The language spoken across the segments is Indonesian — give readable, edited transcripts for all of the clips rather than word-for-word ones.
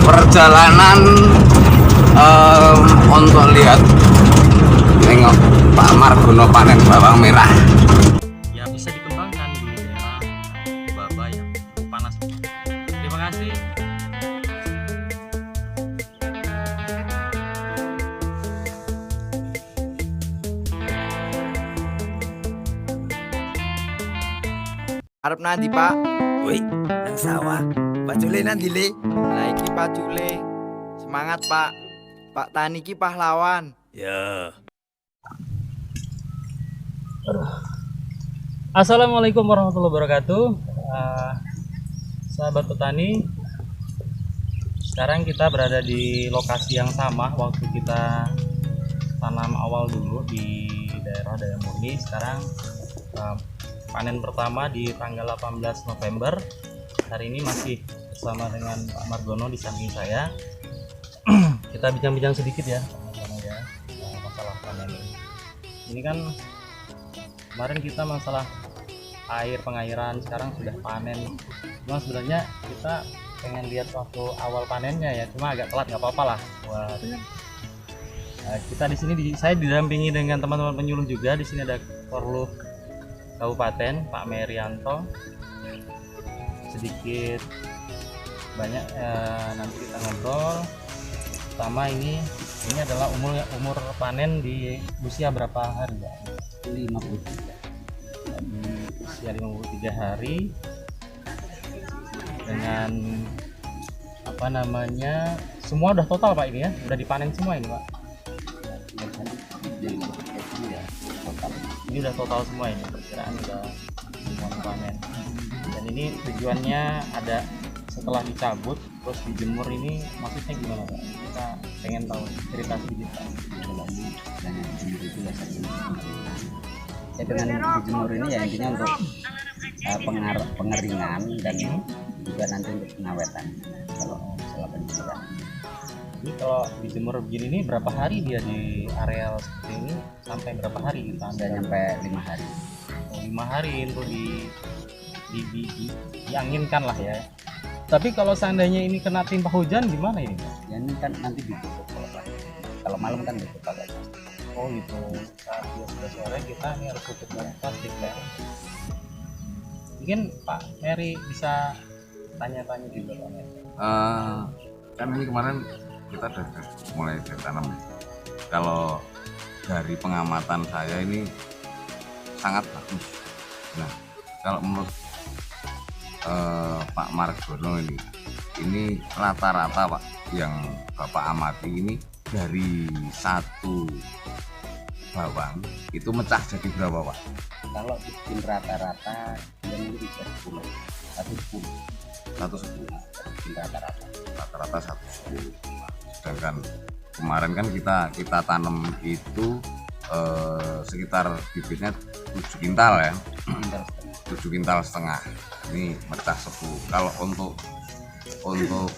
perjalanan untuk lihat nengok Pak Margono panen bawang merah. Ya bisa dikembangkan di daerah Baba yang cukup panas. Terima kasih. Arep nanti Pak? Woi, nang sawah. Pacule nanti le. Lah iki Pak Cule. Semangat Pak. Pak Tani ki pahlawan. Ya. Assalamualaikum warahmatullahi wabarakatuh. Sahabat petani, sekarang kita berada di lokasi yang sama waktu kita tanam awal dulu di daerah Daya Murni. Sekarang panen pertama di tanggal 18 November. Hari ini masih bersama dengan Pak Margono di samping saya. Kita bincang-bincang sedikit ya masalah panen ini. Ini kan kemarin kita masalah air pengairan, sekarang sudah panen. Cuma sebenarnya kita pengen lihat waktu awal panennya ya, cuma agak telat, nggak apa-apa lah. Kita di sini saya didampingi dengan teman-teman penyuluh juga. Di sini ada Korluh Kabupaten Pak Merianto. Sedikit banyak nanti kita ngobrol. Pertama ini adalah umur panen di usia berapa hari ya? 53. Usia 53 hari dengan apa namanya, semua udah total Pak ini ya, udah dipanen semua ini Pak. Ini udah total semua, ini perkiraan udah semua panen. Dan ini tujuannya ada setelah dicabut terus dijemur, ini maksudnya gimana Pak? Kita pengen tahu cerita sedikit Pak. Ya, dengan dijemur ini ya intinya untuk pengeringan dan juga nanti untuk pengawetan kalau setelah penjemuran. Jadi kalau dijemur begini nih berapa hari dia di areal seperti ini, sampai berapa hari kita Sudah nyampe 5 hari. 5 hari itu dianginkan lah ya. Tapi kalau seandainya ini kena timpa hujan gimana ini Pak? Ya ini kan nanti ditutup kalau malam kan ditutup pakai. Oh gitu, saat dia sudah sore kita ini harus tutup dengan plastik ya. Mungkin Pak Mary bisa tanya-tanya juga Pak Mary. Kan ini kemarin kita udah mulai tanam. Kalau dari pengamatan saya ini sangat bagus. Nah, kalau menurut Pak Margono ini rata-rata Pak yang Bapak amati ini dari satu bawang itu mecah jadi berapa Pak? Kalau bikin rata-rata dia mungkin bisa 10, 110 bikin rata-rata 110. Sedangkan kemarin kan kita tanam itu sekitar bibitnya 7 kintal ya, 7 kintal setengah. Ini mecah 10. Kalau untuk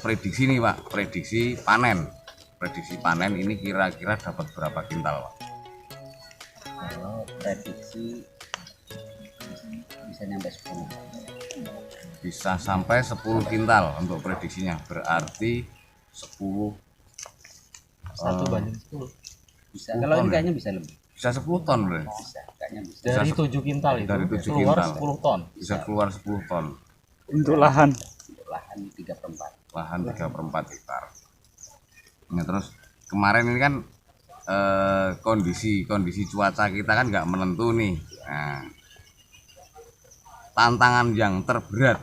prediksi nih Pak, prediksi panen ini kira-kira dapat berapa kintal Pak? Kalau prediksi bisa nyampe 10. Bisa sampai 10 kintal untuk prediksinya, berarti 10 1 banding 10. Bisa. Kalau ini kayaknya bisa lebih. Bisa 10 ton berarti. Bisa, kayaknya bisa. Dari 7 kintal itu dari 7 keluar kintal. 10 ton. Bisa keluar 10 ton. Untuk lahan Untuk lahan 3/4. Lahan 3/4 hektar. Nah, terus kemarin ini kan kondisi cuaca kita kan nggak menentu nih. Nah, tantangan yang terberat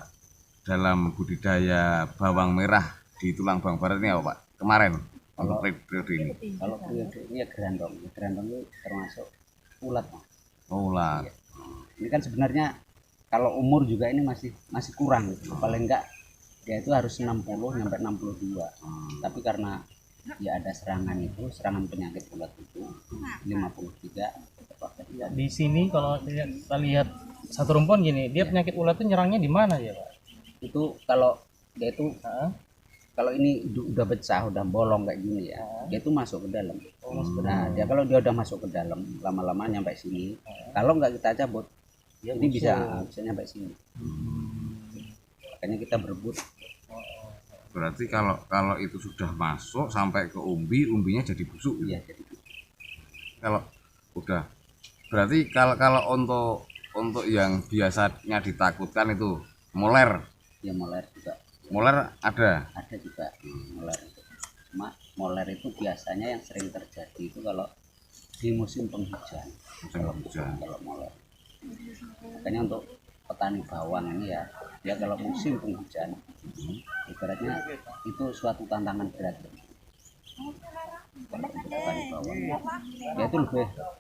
dalam budidaya bawang merah di Tulang Bawang Barat ini apa Pak? Kemarin untuk periode ini. Kalau periode ini ya gerandong itu termasuk ulat Mas. Oh, ulat. Iya. Ini kan sebenarnya kalau umur juga ini masih kurang gitu. Paling enggak dia itu harus 60 sampai 62. Tapi karena ya ada serangan penyakit ulat itu 53 ya, di sini kalau kita lihat satu rumpun gini, dia penyakit ulat itu nyerangnya di mana ya Pak? itu kalau dia itu kalau ini udah pecah, udah bolong kayak gini ya, dia itu masuk ke dalam. Nah, dia kalau dia udah masuk ke dalam, lama-lama nyampe sini. Kalau nggak kita cabut, ini bisa nyampe sini. Makanya kita berebut. Berarti kalau itu sudah masuk sampai ke umbinya jadi busuk. Iya, jadi Kalau udah berarti kalau untuk yang biasanya ditakutkan itu moler. ya moler juga Moler ada. juga moler itu. Cuma moler itu biasanya yang sering terjadi itu kalau di musim penghujan. Kalau moler. Makanya untuk petani bawang ini ya, dia kalau musim penghujan, ibaratnya itu suatu tantangan berat. Kalau untuk petani bawang, dia itu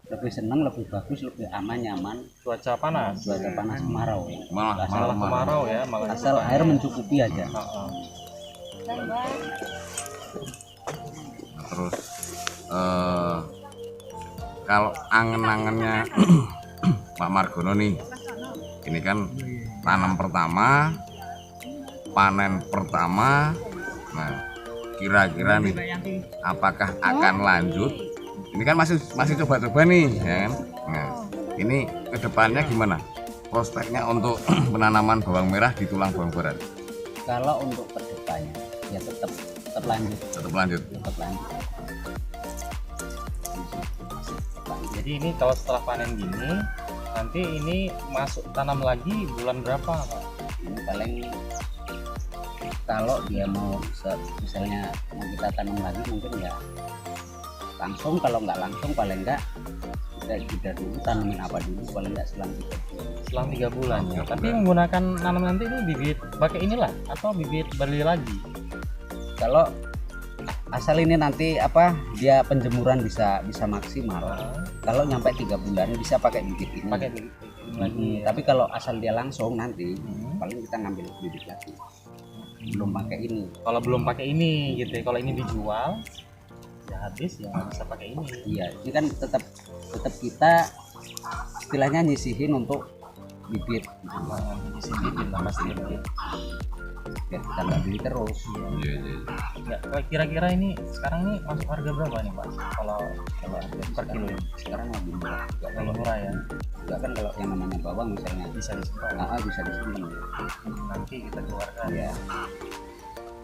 lebih senang, lebih bagus, lebih aman, nyaman. Cuaca panas kemarau. Malah kemarau ya, malah Asal air mencukupi aja. terus kalau angen-angennya Pak Margono nih, ini kan tanam pertama, panen pertama. Nah, kira-kira nih apakah akan lanjut? Ini kan masih coba-coba nih, ya kan? Nah, ini kedepannya gimana? Prospeknya untuk penanaman bawang merah di tulang bawang barat? Kalau untuk kedepannya ya tetap lanjut. Tetap lanjut. Jadi ini kalau setelah panen gini, nanti ini masuk tanam lagi bulan berapa Pak? Ini paling kalau dia mau misalnya mau kita tanam lagi mungkin ya langsung, kalau nggak langsung paling nggak kita dulu tanamin apa dulu, paling nggak selang 3 bulan ya. Tapi menggunakan nanam nanti itu bibit pakai inilah atau bibit beli lagi? Kalau asal ini nanti dia penjemuran bisa maksimal. Kalau nyampe 3 bulan bisa pakai bibit ini. Pakai bibit lagi. Tapi kalau asal dia langsung nanti paling kita ngambil bibit lagi. Belum pakai ini. Kalau belum pakai ini gitu ya. Kalau ini dijual ya habis ya nggak bisa pakai ini. Iya, ini kan tetap kita istilahnya nyisihin untuk bibit. Nyisihin tambah sedikit. Biar kita nggak beli terus. Iya. Ya, kira-kira ini sekarang nih masuk harga berapa nih Pak? Kalau per kilo ini? Sekarang lebih murah juga. Kalau murah ya. Juga kan kalau yang namanya bawang misalnya Bisa disimpan. bisa disimpan. Nanti kita keluarkan. Iya,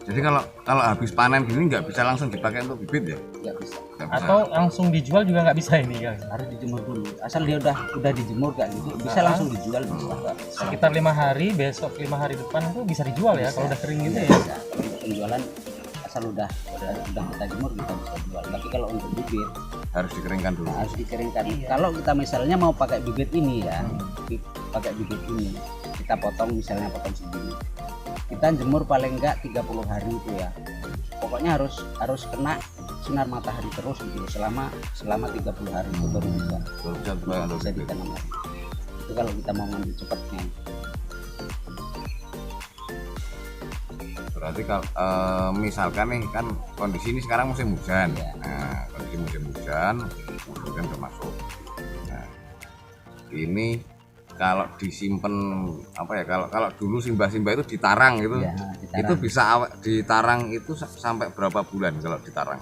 Jadi kalau habis panen gini nggak bisa langsung dipakai untuk bibit ya? nggak bisa. Nggak bisa. Atau langsung dijual juga nggak bisa ini ya? Harus dijemur dulu. Asal dia udah dijemur kan gitu, bisa langsung dijual bisa. Sekitar 5 hari, besok 5 hari depan itu bisa dijual ya kalau udah kering gitu ya. Bisa. Kalau untuk penjualan asal udah kita jemur kita bisa jual. Tapi kalau untuk bibit Harus dikeringkan dulu. harus dikeringkan. Kalau kita misalnya mau pakai bibit ini ya, pakai bibit ini, kita potong segini. Kita jemur paling enggak 30 hari itu ya. Pokoknya harus kena sinar matahari terus gitu selama 30 hari itu baru bisa ditanam lagi. Itu kalau kita mau ngambil cepatnya. Berarti kalau misalkan nih kan kondisi ini sekarang musim hujan. Iya. Nah, kondisi musim hujan udah masuk. Nah, ini kalau disimpan kalau dulu simbah itu ditarang gitu. Ya, Itu bisa ditarang itu sampai berapa bulan kalau ditarang?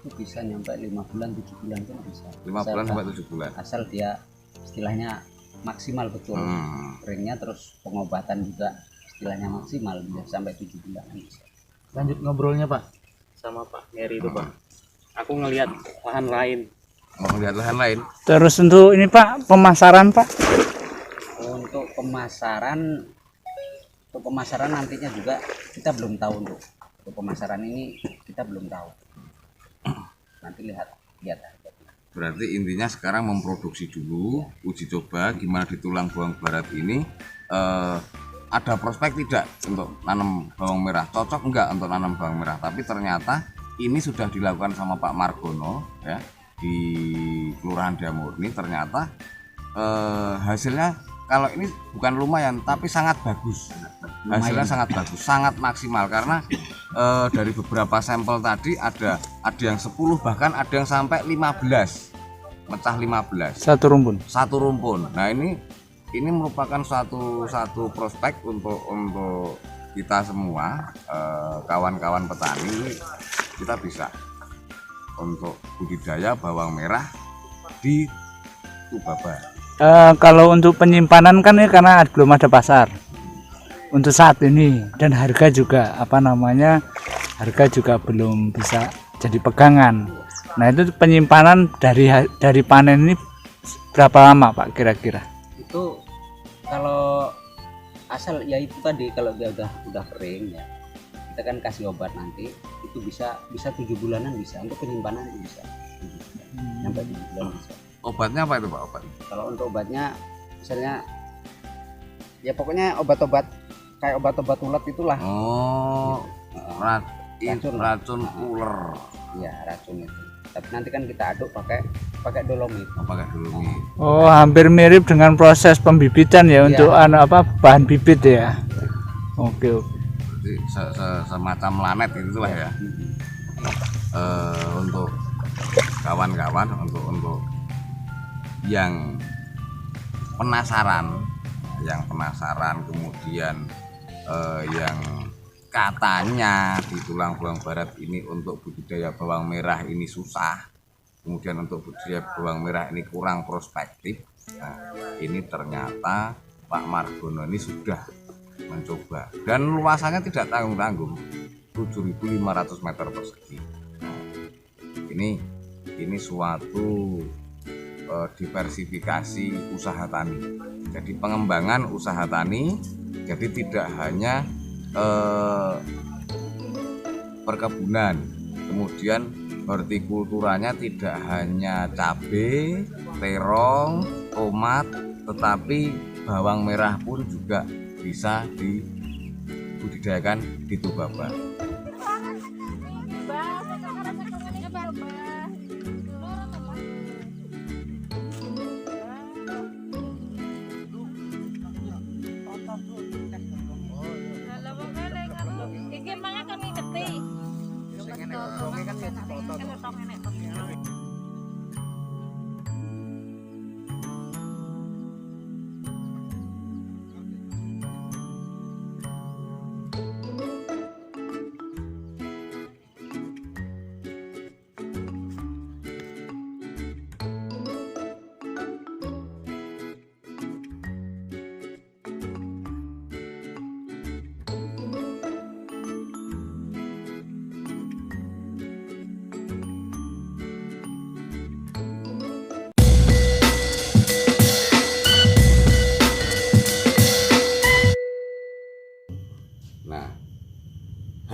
itu bisa nyampe 5 bulan 7 bulan pun bisa. 5 bulan sampai 7 bulan. Asal dia istilahnya maksimal betul. Keringnya terus pengobatan juga istilahnya maksimal bisa sampai 7 bulan bisa. Lanjut ngobrolnya Pak sama Pak Heri itu Pak. Aku ngelihat lahan lain. Mau lihat lahan lain? Terus untuk ini Pak, pemasaran Pak? Untuk pemasaran nantinya juga kita belum tahu. Untuk pemasaran ini kita belum tahu. Nanti lihat aja. Berarti intinya sekarang memproduksi dulu, uji coba gimana di tulang bawang barat ini. Ada prospek tidak untuk nanam bawang merah? Cocok enggak untuk nanam bawang merah? Tapi ternyata ini sudah dilakukan sama Pak Margono ya di Kelurahan Diamurni. Ternyata hasilnya kalau ini bukan lumayan tapi sangat bagus. Hasilnya sangat bagus, sangat maksimal karena dari beberapa sampel tadi ada yang 10 bahkan ada yang sampai 15, mecah 15. Satu rumpun. Nah ini merupakan satu prospek untuk kita semua kawan-kawan petani. Kita bisa untuk budidaya bawang merah di Tubaba. Kalau untuk penyimpanan kan ini karena belum ada pasar untuk saat ini dan harga juga harga juga belum bisa jadi pegangan. Nah itu penyimpanan dari panen ini berapa lama Pak kira-kira? Itu kalau asal ya itu tadi, kalau dia udah kering ya kita kan kasih obat, nanti itu bisa 7 bulanan bisa untuk penyimpanan, itu bisa 7 bulan, sampai 7 bulan bisa. Obatnya apa itu Pak? Obat? Kalau untuk obatnya misalnya ya pokoknya obat-obat kayak obat-obat ulat itulah. Oh, racun ular. Iya, racun itu. Tapi nanti kan kita aduk pakai dolomit. Pakai dolomit. Oh, hampir mirip dengan proses pembibitan ya, untuk bahan bibit ya. Oke. Jadi semacam lanet itulah ya. Untuk kawan-kawan, untuk yang penasaran kemudian yang katanya di Tulang Bawang Barat ini untuk budidaya bawang merah ini susah, kemudian untuk budidaya bawang merah ini kurang prospektif. Nah, ini ternyata Pak Margono ini sudah mencoba dan luasannya tidak tanggung-tanggung, 7.500 meter persegi. Nah, ini suatu diversifikasi usaha tani. Jadi pengembangan usaha tani, jadi tidak hanya perkebunan, kemudian hortikulturanya tidak hanya cabai, terong, tomat, tetapi bawang merah pun juga bisa dibudidayakan di Tubaba.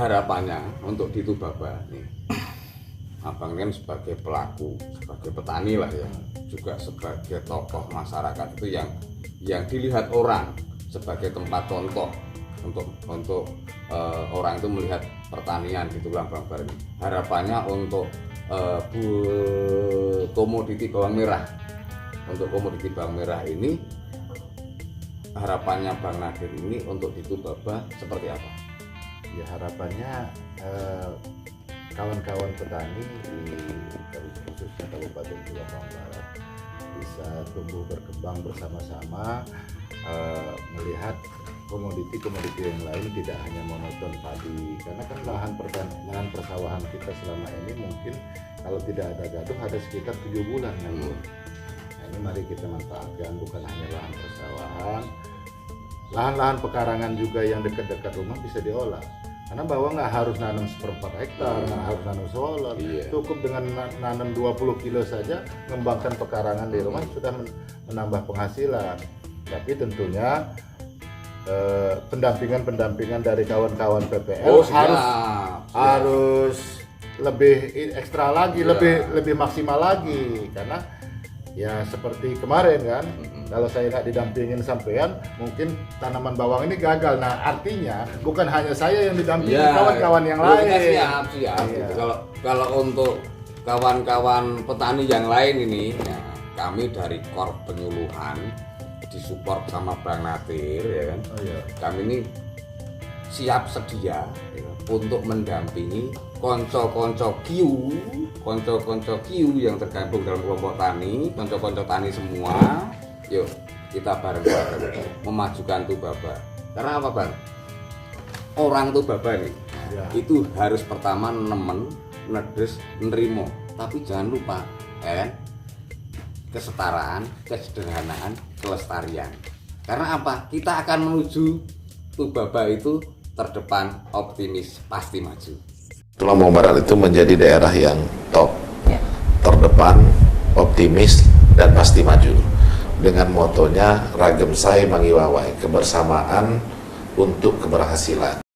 Harapannya untuk di Tubaba nih, Abang kan sebagai pelaku, sebagai petani lah ya, juga sebagai tokoh masyarakat itu yang dilihat orang sebagai tempat contoh untuk orang itu melihat pertanian di Tulang Bawang Barat. Harapannya untuk komoditi bawang merah, untuk komoditi bawang merah ini, harapannya Bang Nadir ini untuk di Tubaba seperti apa? Ya harapannya kawan-kawan petani khususnya Kabupaten Tulang Bawang Barat bisa tumbuh berkembang bersama-sama, melihat komoditi-komoditi yang lain tidak hanya monoton padi, karena kan lahan persawahan kita selama ini mungkin kalau tidak ada gaduh ada sekitar 7 bulan kan. Nah, ini mari kita manfaatkan, bukan hanya lahan persawahan, lahan-lahan pekarangan juga yang dekat-dekat rumah bisa diolah. Karena bawang nggak harus nanam 1/4 hektar, nggak harus nanam seholan. Cukup dengan nanam 20 kilo saja, mengembangkan pekarangan di rumah sudah menambah penghasilan. Tapi tentunya pendampingan dari kawan-kawan PPL harus lebih ekstra lagi, lebih maksimal lagi, karena ya seperti kemarin kan, kalau saya nggak didampingin sampean, mungkin tanaman bawang ini gagal. Nah artinya bukan hanya saya yang didampingi, kawan-kawan yang lain. Siap. Gitu. Kalau untuk kawan-kawan petani yang lain ini, ya, kami dari Korp Penyuluhan disupport sama Bang Nadir, ya kan. Kami ini siap sedia ya, untuk mendampingi konco-konco kiu yang tergabung dalam kelompok tani, konco-konco tani semua. Yuk kita bareng-bareng memajukan Tubaba. Karena apa Bang? Orang Tubaba nih itu harus pertama nemen, nedes, nerimo. Tapi jangan lupa kesetaraan, kesederhanaan, kelestarian. Karena apa? Kita akan menuju Tubaba itu terdepan, optimis, pasti maju. Lampung Barat itu menjadi daerah yang top, terdepan, optimis, dan pasti maju. Dengan motonya Ragem Sai Mangiwawai, kebersamaan untuk keberhasilan.